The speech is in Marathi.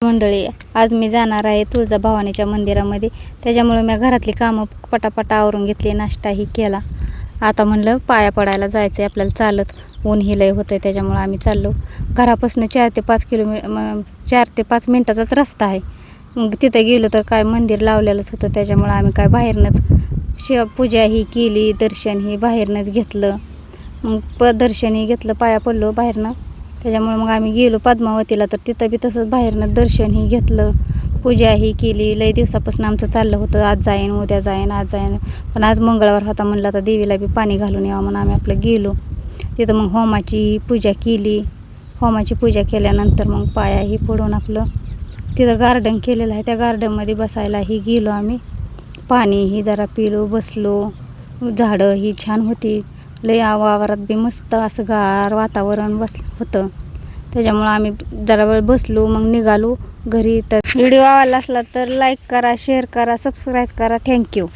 मंडळी, आज मी जाणार आहे तुळजाभवानीच्या मंदिरामध्ये. त्याच्यामुळे मी घरातली कामं पटापटा आवरून घेतली, नाश्ताही केला. आता म्हणलं पाया पडायला जायचं आहे आपल्याला चालत. ऊन ही लय होतं आहे, त्याच्यामुळे आम्ही चाललो. घरापासून 4 ते 5 मिनटाचाच रस्ता आहे. मग तिथं गेलो तर काय मंदिर लावलेलंच होतं, त्याच्यामुळे आम्ही काय बाहेरनंच पूजा ही केली, दर्शन ही बाहेरनंच घेतलं. मग दर्शनही घेतलं, पाया पडलो बाहेरनं. त्याच्यामुळे मग आम्ही गेलो पद्मावतीला, तर तिथं बी तसंच बाहेरनं दर्शनही घेतलं, पूजाही केली. लई दिवसापासून आमचं चाललं होतं आज जाईन, उद्या जाईन, आज जाईन. पण आज मंगळवार होता, म्हणलं आता देवीला बी पाणी घालून यावं म्हणून आम्ही आपलं गेलो. तिथं मग होमाची पूजा केली. होमाची पूजा केल्यानंतर मग पायाही पडून आपलं तिथं गार्डन केलेलं आहे, त्या गार्डनमध्ये बसायलाही गेलो आम्ही. पाणीही जरा पिलो, बसलो. झाडं ही छान होती, लय वावरात बी मस्त असं गार वातावरण होतं. त्याच्यामुळं आम्ही जरा वेळ बसलो, मग निघालो घरी. तर व्हिडिओ आवडला असला तर लाईक करा, शेअर करा, सबस्क्राईब करा. थँक्यू.